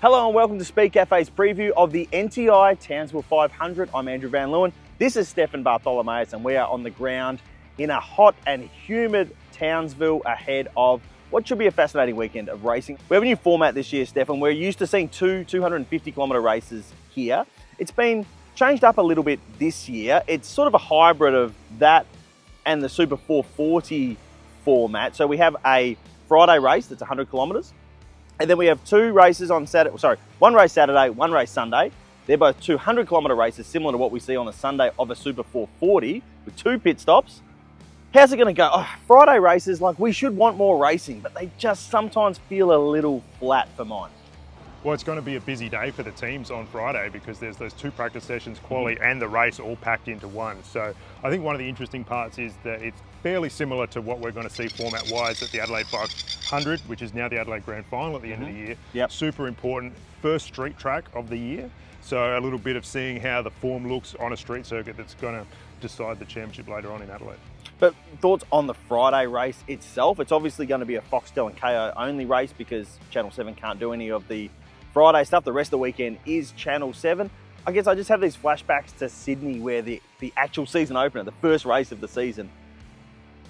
Hello and welcome to Speed Cafe's preview of the NTI Townsville 500. I'm Andrew Van Leeuwen. This is Stefan Bartholomeus and we are on the ground in a hot and humid Townsville ahead of what should be a fascinating weekend of racing. We have a new format this year, Stefan. We're used to seeing two 250-kilometre races here. It's been changed up a little bit this year. It's sort of a hybrid of that and the Super 440 format. So we have a Friday race that's 100 kilometres. And then we have two races on Saturday, one race Saturday, one race Sunday. They're both 200-kilometre races, similar to what we see on a Sunday of a Super 440 with two pit stops. How's it going to go? Oh, Friday races, we should want more racing, but they just sometimes feel a little flat for mine. Well, it's going to be a busy day for the teams on Friday because there's those two practice sessions, quali and the race all packed into one. So I think one of the interesting parts is that it's fairly similar to what we're going to see format-wise at the Adelaide 500, which is now the Adelaide Grand Final at the end of the year. Yep. Super important first street track of the year. So a little bit of seeing how the form looks on a street circuit that's going to decide the championship later on in Adelaide. But thoughts on the Friday race itself? It's obviously going to be a Foxtel and KO only race because Channel 7 can't do any of the Friday stuff. The rest of the weekend is Channel 7. I guess I just have these flashbacks to Sydney where the actual season opener, the first race of the season,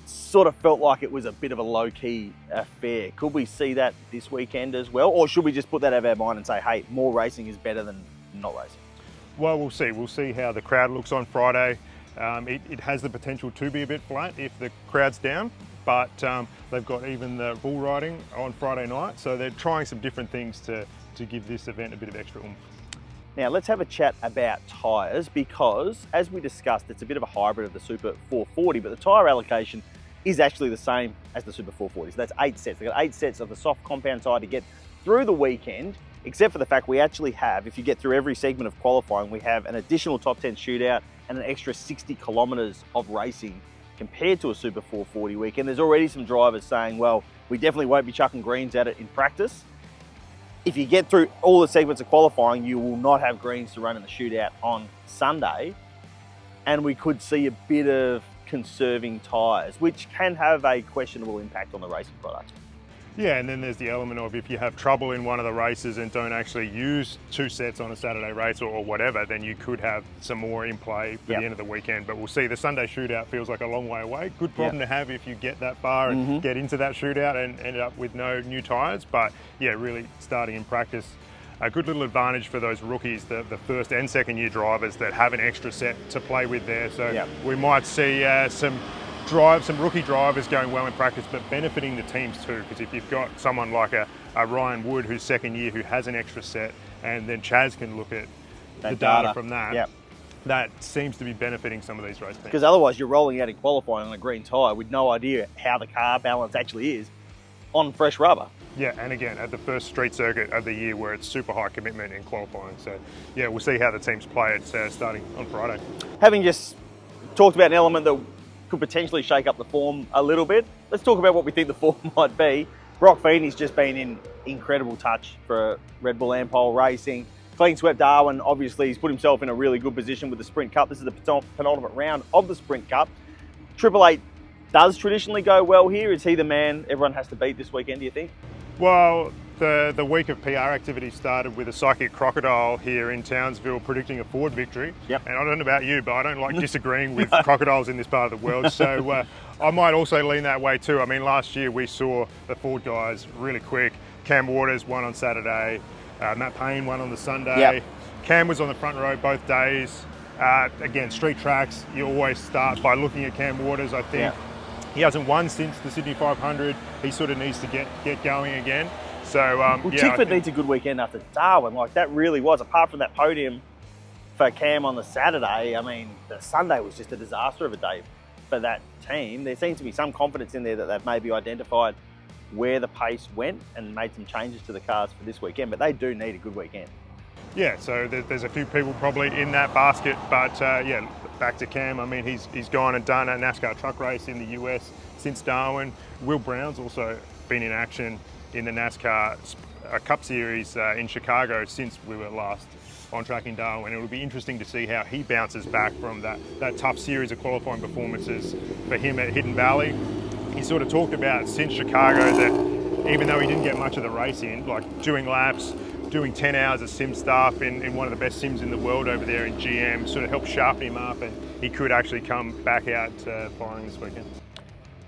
sort of felt like it was a bit of a low-key affair. Could we see that this weekend as well? Or should we just put that out of our mind and say, hey, more racing is better than not racing? Well, we'll see. We'll see how the crowd looks on Friday. It has the potential to be a bit flat if the crowd's down, but they've got even the bull riding on Friday night, so they're trying some different things to give this event a bit of extra oomph. Now let's have a chat about tyres because, as we discussed, it's a bit of a hybrid of the Super 440, but the tyre allocation is actually the same as the Super 440. So that's 8 sets. They've got 8 sets of the soft compound tyre to get through the weekend, except for the fact we actually have, if you get through every segment of qualifying, we have an additional top 10 shootout and an extra 60 kilometres of racing compared to a Super 440 weekend. There's already some drivers saying, well, we definitely won't be chucking greens at it in practice. If you get through all the segments of qualifying, you will not have greens to run in the shootout on Sunday. And we could see a bit of conserving tyres, which can have a questionable impact on the racing product. Yeah, and then there's the element of if you have trouble in one of the races and don't actually use 2 sets on a Saturday race or whatever, then you could have some more in play for the end of the weekend. But we'll see. The Sunday shootout feels like a long way away. Good problem to have if you get that far and get into that shootout and end up with no new tyres. But yeah, really starting in practice, a good little advantage for those rookies, the first and second year drivers that have an extra set to play with there. So we might see some rookie drivers going well in practice, but benefiting the teams too, because if you've got someone like a Ryan Wood who's second year who has an extra set, and then Chaz can look at the data from that, that seems to be benefiting some of these race teams. Because otherwise you're rolling out in qualifying on a green tyre with no idea how the car balance actually is on fresh rubber. Yeah, and again, at the first street circuit of the year where it's super high commitment in qualifying. So yeah, we'll see how the teams play it starting on Friday. Having just talked about an element that could potentially shake up the form a little bit, let's talk about what we think the form might be. Brock Feeney's just been in incredible touch for Red Bull Ampol Racing. Clean swept Darwin, obviously he's put himself in a really good position with the Sprint Cup. This is the penultimate round of the Sprint Cup. 888 does traditionally go well here. Is he the man everyone has to beat this weekend, do you think? Well, the week of PR activity started with a psychic crocodile here in Townsville predicting a Ford victory. And I don't know about you, but I don't like disagreeing with crocodiles in this part of the world. So I might also lean that way too. I mean, last year we saw the Ford guys really quick. Cam Waters won on Saturday. Matt Payne won on the Sunday. Cam was on the front row both days. Again, street tracks, you always start by looking at Cam Waters, I think. He hasn't won since the Sydney 500. He sort of needs to get going again. So, Tickford needs a good weekend after Darwin. That really was. Apart from that podium for Cam on the Saturday, I mean, the Sunday was just a disaster of a day for that team. There seems to be some confidence in there that they've maybe identified where the pace went and made some changes to the cars for this weekend, but they do need a good weekend. Yeah, so there's a few people probably in that basket, but yeah, back to Cam. I mean, he's gone and done a NASCAR truck race in the US since Darwin. Will Brown's also been in action in the NASCAR Cup Series in Chicago since we were last on track in Darwin. It'll be interesting to see how he bounces back from that tough series of qualifying performances for him at Hidden Valley. He sort of talked about since Chicago that even though he didn't get much of the race in, like doing laps, doing 10 hours of sim stuff in one of the best sims in the world over there in GM sort of helped sharpen him up, and he could actually come back out firing this weekend.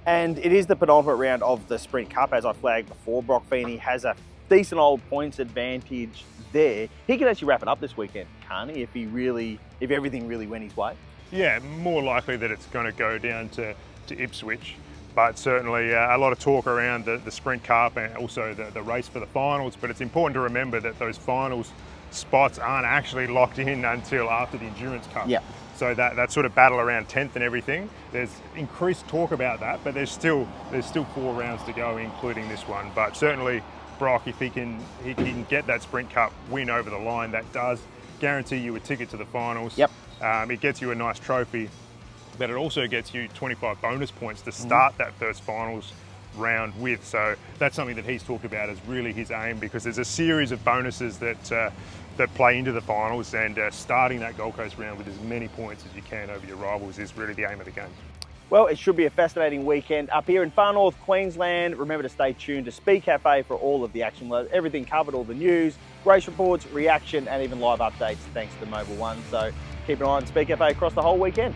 And it is the penultimate round of the Sprint Cup, as I flagged before. Brock Feeney has a decent old points advantage there. He can actually wrap it up this weekend, can't he, if everything really went his way? Yeah, more likely that it's going to go down to Ipswich. But certainly a lot of talk around the Sprint Cup and also the race for the finals. But it's important to remember that those finals spots aren't actually locked in until after the Endurance Cup. Yeah. So that sort of battle around 10th and everything, there's increased talk about that, but there's still 4 rounds to go, including this one. But certainly Brock, if he can get that Sprint Cup win over the line, that does guarantee you a ticket to the finals. Yep. It gets you a nice trophy, but it also gets you 25 bonus points to start that first finals round with. So that's something that he's talked about as really his aim, because there's a series of bonuses that play into the finals, and starting that Gold Coast round with as many points as you can over your rivals is really the aim of the game. Well, it should be a fascinating weekend up here in far north Queensland. Remember to stay tuned to Speed Cafe for all of the action, everything covered, all the news, race reports, reaction, and even live updates thanks to the Mobile One. So keep an eye on Speed Cafe across the whole weekend.